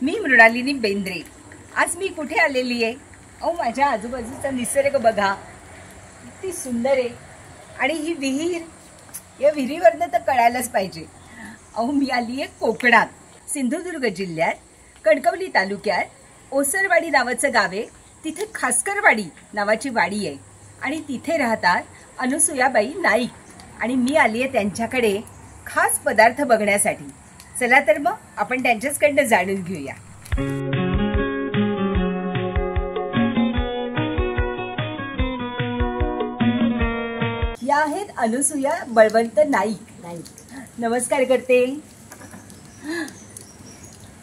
मी मृणालिनी बेंद्रे। आज मी कुठे आलेली आहे? अहो, माझ्या आजूबाजूचा निसर्ग बघा, किती सुंदर आहे। आणि ही विहीर, या विहिरीवरनं तर कळायलाच पाहिजे। अहो, मी आली आहे कोकणात, सिंधुदुर्ग जिल्ह्यात कणकवली तालुक्यात ओसरवाडी नावाचं गाव आहे। तिथे खासकरवाडी नावाची वाडी आहे आणि तिथे राहतात अनुसूयाबाई नाईक आणि मी आली आहे त्यांच्याकडे खास पदार्थ बघण्यासाठी। चला तर मग आपण त्यांच्याचकडनं जाणून घेऊया। या आहेत अनुसूया बळवंत नाईक। नमस्कार करते।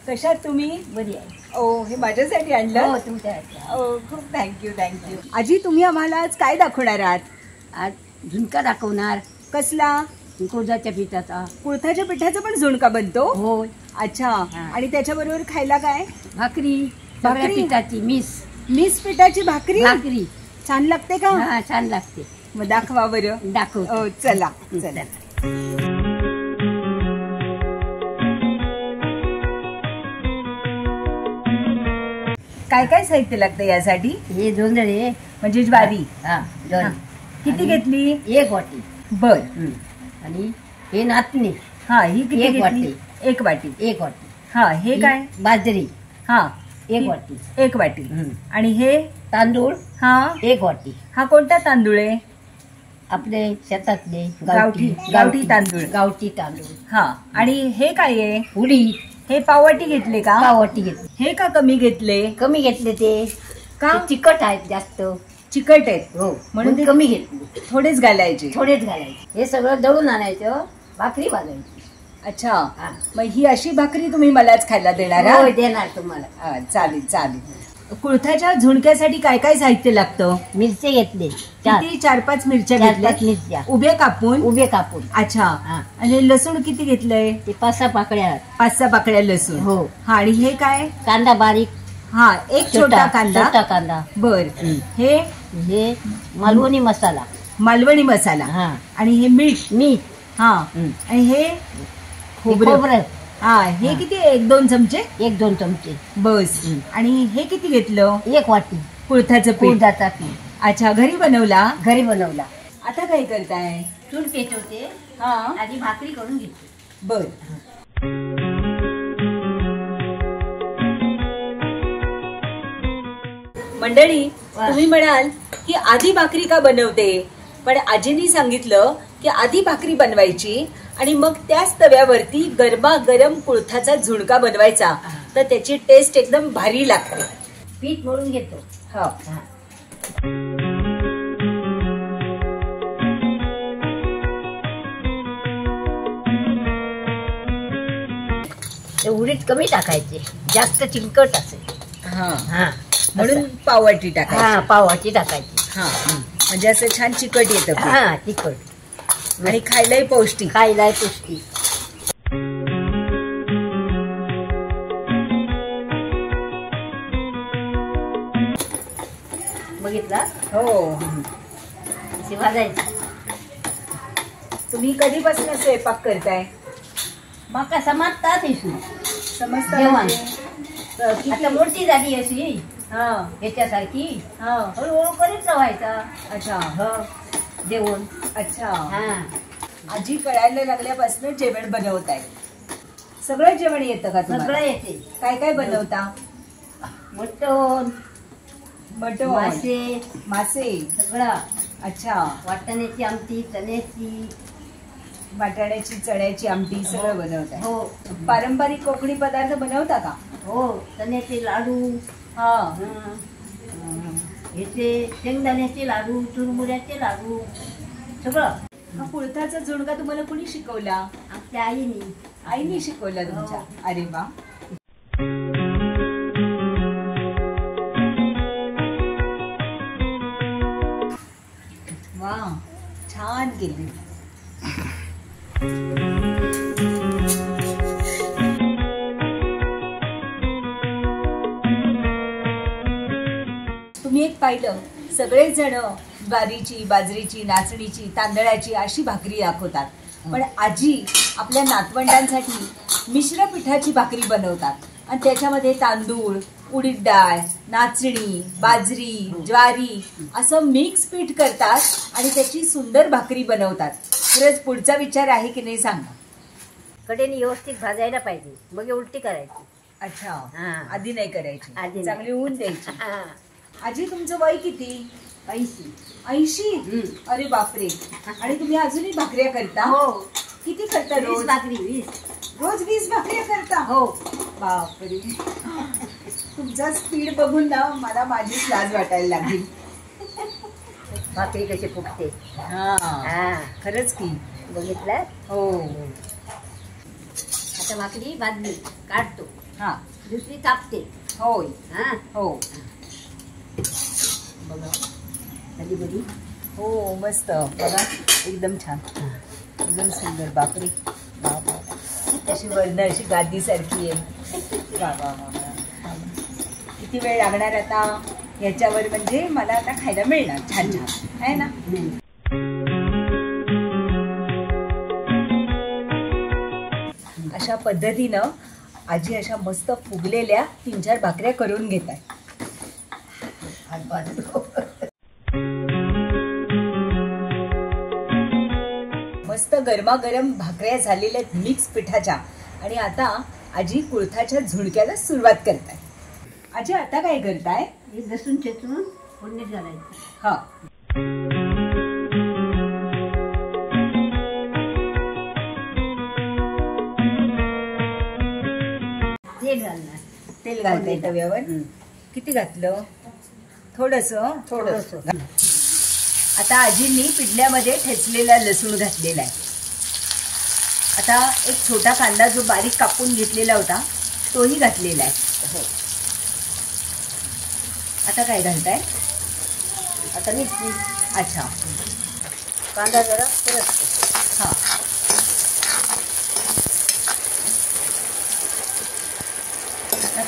कशात तुम्ही? बरी आहे। ओ, हे माझ्यासाठी आणलं? हो, तुमच्यासाठी। ओ, खूप थँक्यू थँक्यू। आजी, तुम्ही आम्हाला आज काय दाखवणार आहात? आज झुणका दाखवणार। कसला? कुळथाच्या पिठाचा। कुळथाच्या पिठाचा पण झुणका बनतो? हो। अच्छा, आणि त्याच्याबरोबर खायला काय? भाकरी, सगळ्या पिठाची मिस पिठाची भाकरी। भाकरी छान लागते का? हा, छान लागते। मग दाखवा बरं। दाखव। चला चला। काय काय साहित्य लागतं यासाठी? हे जोंधळे म्हणजे ज्वारी। हा, ज्वारी। किती घेतली? 1 वाटी। बर। आणि हे नाचणी। हा, ही किती एक घेतली? वाटी। 1 वाटी। 1 वाटी। हा, हे काय? बाजरी। हा, 1 वाटी। 1 वाटी। आणि हे तांदूळ। हा, 1 वाटी। हा कोणता तांदूळ आहे? आपले शेतातले गावठी तांदूळ। गावठी तांदूळ। हा, आणि हे काय आहे? उडी। हे पाववाटी घेतले का? पाववाटी घेतली। हे का कमी घेतले? कमी घेतले ते का? ते चिकट आहेत जास्त। चिकट आहेत हो, म्हणून कमी घेतले। थोडेच घालायचे? थोडेच घालायचे। हे सगळं दळून आणायचं, भाकरी भाजायची। अच्छा, मग ही अशी भाकरी तुम्ही मलाच खायला देणार? होय, देणार तुम्हाला। चालेल चालेल। कुळथाच्या झुणक्यासाठी काय काय साहित्य लागतं? मिरची घेतले, किती? 4-5 मिरच्या 4-5 घेतल्या? मिरच्या उभे कापून? उभे कापून। अच्छा, हा। आणि लसूण किती घेतलंय? ते 5-6 पाकळ्या। 5-6 पाकळ्या लसूण। हो। हा, आणि हे काय? कांदा बारीक। हा, एक छोटा कांदा। छोटा कांदा। बर। हे हे मालवणी मसाला। मालवणी मसाला। हा। आणि हे मीठ। हा, आणि हे खोबरं। हा, हे किती? 1-2 चमचे? 1-2 चमचे बस। आणि हे किती घेतलं? 1 वाटी कुळथाचं पीठ। कुळथाचा पीठ। अच्छा, घरी बनवला? घरी बनवला। आता काय करताय? चूल पेटवते। हा, आधी भाकरी करून घेते। बर। मंडळी, तुम्ही म्हणाल की आधी भाकरी का बनवते, पण आजींनी सांगितलं की आधी भाकरी बनवायची आणि मग त्याच तव्यावरती गरमागरम कुळथाचा झुणका बनवायचा, तर त्याची टेस्ट एकदम भारी लागते। पीठ मळून घेतो। हा, उडीद कमी टाकायचे, जास्त चिंकट असेल। हा, हा, म्हणून पाववाटी टाकायची। हा, पाववाटी टाकायची। हा, म्हणजे असं छान चिकट येतं पीठ. हा, तिखट आणि खायलाही पौष्टिक। खायला पौष्टिक। बघितला? हो। अशी भाजायची। तुम्ही कधीपासून स्वयंपाक करताय? मका समजतात समजता जेवण। किती? आता मोठी झाली अशी हा, ह्याच्यासारखी, हा, हळूहळू करीत राहायचा। अच्छा, हो, जेवण। अच्छा। हा, आजी कळायला लागल्यापासून जेवण बनवताय? सगळं जेवण येतं का तुम्हाला? सगळं येते। काय काय बनवता? मटण, मटण, मासे सगळं। अच्छा, वाटाण्याची आमटी, चण्याची, वाटाण्याची, चण्याची आमटी सगळं बनवताय? हो। पारंपरिक कोकणी पदार्थ बनवता का? हो, चण्याचे लाडू, हा, ह्याचे शेंगदाण्याचे लाडू, चुरमुऱ्याचे लाडू, सगळं। हा कुळथाचा झुणका तुम्हाला कुणी शिकवला? आपल्या आईने। आईने शिकवला तुमच्या? अरे वा। वा, छान केली। तुम्ही एक पाहिलं, सगळेच जण ज्वारीची, बाजरीची, नाचणीची, तांदळाची अशी भाकरी दाखवतात, पण आजी आपल्या नातवंडांसाठी मिश्र पिठाची भाकरी बनवतात। आणि त्याच्यामध्ये तांदूळ, उडीद डाळ, नाचणी, बाजरी, ज्वारी असं मिक्स पीठ करतात आणि त्याची सुंदर भाकरी बनवतात. खरंच पुढचा विचार आहे की नाही सांगा. कडेने व्यवस्थित भाजायला पाहिजे, मग उलटी करायची. अच्छा, हा. आधी नाही करायची, आधी नाही. चांगली ऊन द्यायची. हा. आजी तुमचं वय किती? 80. 80? अरे बापरे. आणि तुम्ही अजूनही भाकऱ्या करता? हो. किती करता 20 रोज? भाकरी 20. रोज 20 भाकऱ्या करता? हो. बापरे. तुमचा स्पीड बघून ना मला माझीच लाज वाटायला लागली. भाकरी कशी फुगते. हा, हा. खरंच की. बघितलं. हो. आता भाकरी भाजली काढतो, हा. दुसरी तापते. होय. हा. हो. बघा कधी कधी. हो मस्त. बघा एकदम छान, एकदम सुंदर. बापरे. अशी वर्ण अशी गादीसारखी आहे. वा वा वा. किती वेळ लागणार आता ह्याच्यावर, म्हणजे मला आता खायला मिळणार छान छान आहे ना. अशा पद्धतीनं आजी अशा मस्त फुगलेल्या 3-4 भाकऱ्या करून घेत आहे. मस्त गरमागरम भाकऱ्या झालेल्या मिक्स पिठाच्या. आणि आता आजी कुळथाच्या झुणक्याला सुरुवात करताय. आजी आता काय करताय? हे लसूण ठेचून फोडणीत घालायचं. हा. तेल घालणार. तेल घालताय तव्यावर. किती घातलं? थोडस. थोडंसं. आता आजींनी पिठल्यामध्ये ठेचलेला लसूण घातलेला आहे. आता एक छोटा कांदा जो बारीक कापून घेतलेला होता तोही घातलेला आहे. हो. आता काय घालताय? आता मिरची. अच्छा. कांदा जरा परत. हा.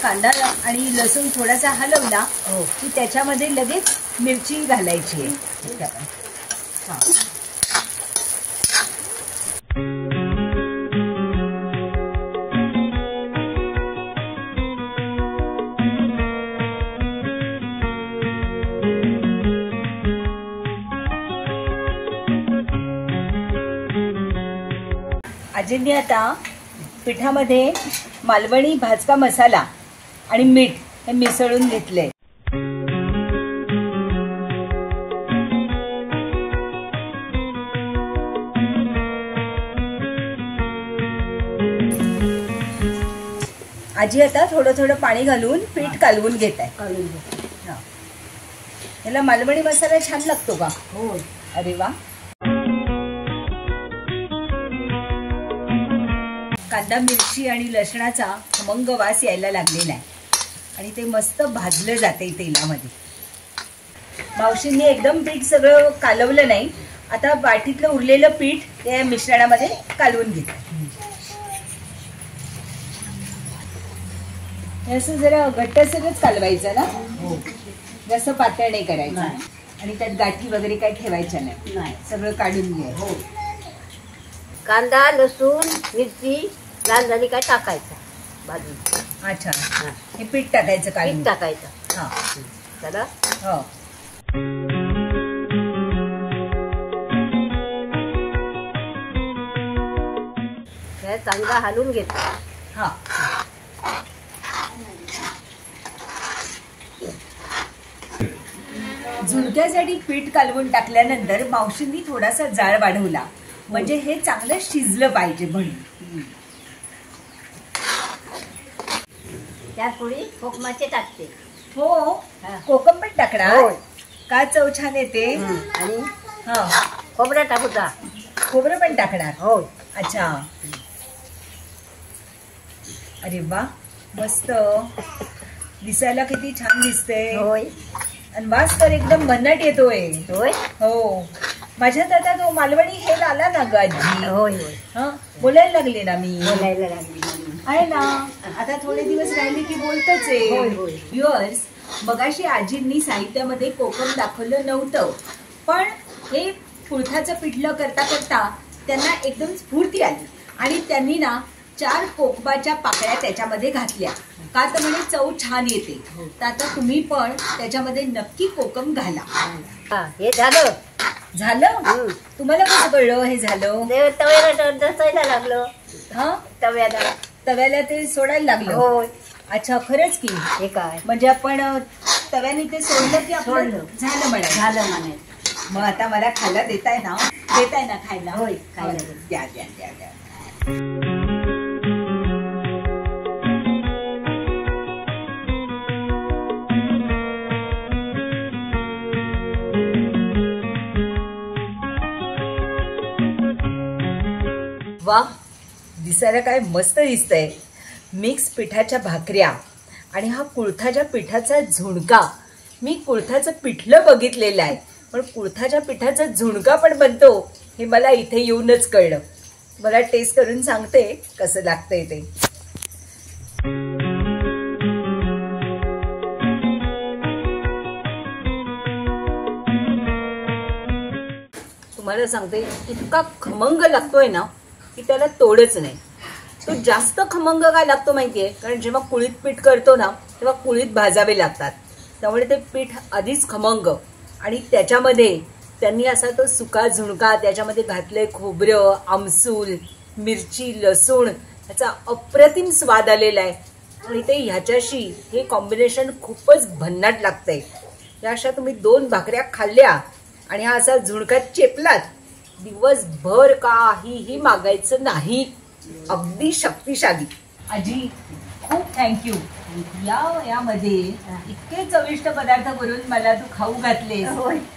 कांदा आणि लसूण थोडासा हलवला हो. की त्याच्यामध्ये लगेच मिरची घालायची आहे. ठीक आहे. हा. आजींनी आता पिठामध्ये मालवणी भाजका मसाला आणि मीठ हे मिसळून घेतले. आजी आता थोडं थोडं पाणी घालून पीठ कालवून घेत आहे. काढून घे. याला मालवणी मसाला छान लागतो का? हो. अरे वा. कांदा मिरची आणि लसणाचा खमंग वास यायला लागलेला आहे आणि ते मस्त भाजलं जाते तेलामध्ये. मावशींनी एकदम पीठ सगळं कालवलं नाही. आता वाटीतलं उरलेलं पीठ त्या मिश्रणामध्ये कालवून घेतात. हे असं जरा घट्टसरच कालवायचं ना. हो. जास्त पातळ नाही करायचं. नाही. आणि त्यात गाठी वगैरे काही ठेवायच्या नाही. नाही. सगळं काढून घ्या. हो. कांदा लसूण मिरची लाल झाली काय टाकायचं भाजून. अच्छा. हा. हे पीठ टाकायचं काढून. पीठ टाकायचं. हा. चला. हो. हे चांगला हलवून घेतो. हा. झुणक्यासाठी पीठ कालवून टाकल्यानंतर मावशींनी थोडासा जाळ वाढवला, म्हणजे हे चांगलं शिजलं पाहिजे म्हणून. त्यात थोडी कोकमाचे टाकते. हो. हा. कोकम पण टाकणार होय. का? चव छान येते. आणि हा. खोबरं टाकूचा. खोबरं पण टाकणार. हो. अच्छा. अरे वा, मस्त दिसायला किती छान दिसते. होय. आणि वास तर एकदम भन्नाट येतोय. होय. हो. माझ्यात आता तो मालवणी हेल आला ना ग आजी. होय. होय. हा, बोलायला लागले ना मी. बोलायला लागली. आहे ना. आता थोडे दिवस राहिले की बोलतच होय, आहे. होय. व्ह्युअर्स, मगाशी आजींनी साहित्यामध्ये कोकम दाखवलं नव्हतं, पण हे कुळथाचं पिठलं करता करता त्यांना एकदम स्फूर्ती आली आणि त्यांनी ना 4 कोकमाच्या पाकळ्या त्याच्यामध्ये घातल्या का तर म्हणे चव छान येते. तर आता तुम्ही पण त्याच्यामध्ये नक्की कोकम घाला. हा, हे झालं. झालं. तुम्हाला कसं कळलं हे झालं? ते तव्याला दसायला लागलं. हा, तव्याला तव्याला ते सोडायला लागलं. होय. अच्छा, खरंच की. हे काय म्हणजे आपण तव्याने ते सोडलं की आपलं सोडलं. झालं म्हणा. झालं म्हणे. मग आता मला खायला देताय ना खायला? होय, खायला दे. द्या द्या द्या द्या. वा, दिसायला काय मस्त दिसतंय. मिक्स पिठाच्या भाकऱ्या आणि हा कुळथाच्या पिठाचा झुणका. मी कुळथाचं पिठलं बघितलेलं आहे, पण कुळथाच्या पिठाचा झुणका पण बनतो हे मला इथे येऊनच कळलं. मला टेस्ट करून सांगते कसं लागतंय ते. तुम्हाला सांगते इतका खमंग लागतोय ना की त्याला तोडच नाही. तो जास्त खमंग काय लागतो माहितीये, कारण जेव्हा कुळीत पीठ करतो ना तेव्हा कुळीत भाजावे लागतात, त्यामुळे ते पीठ आधीच खमंग आणि त्याच्यामध्ये त्यांनी असा तो सुका झुणका त्याच्यामध्ये घातलंय, खोबरं, आमसूल, मिरची, लसूण, याचा अप्रतिम स्वाद आलेला आहे. आणि ते ह्याच्याशी हे कॉम्बिनेशन खूपच भन्नाट लागतंय. या अशा तुम्ही 2 भाकऱ्या खाल्ल्या आणि हा असा झुणका चेपलात, दिवसभर काहीही मागायचं नाही. अगदी शक्तिशाली. आजी खूप थँक्यू. यामध्ये इतके चविष्ट पदार्थ करून मला तू खाऊ घातले,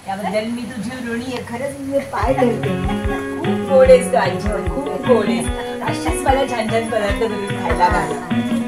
त्याबद्दल मी तुझी ऋणी आहे. खरंच मी पाय धरते. खूप गोड आहेस तू आजी, खूप गोड आहेस. अशाच मला छान छान पदार्थ करून खायला घाला.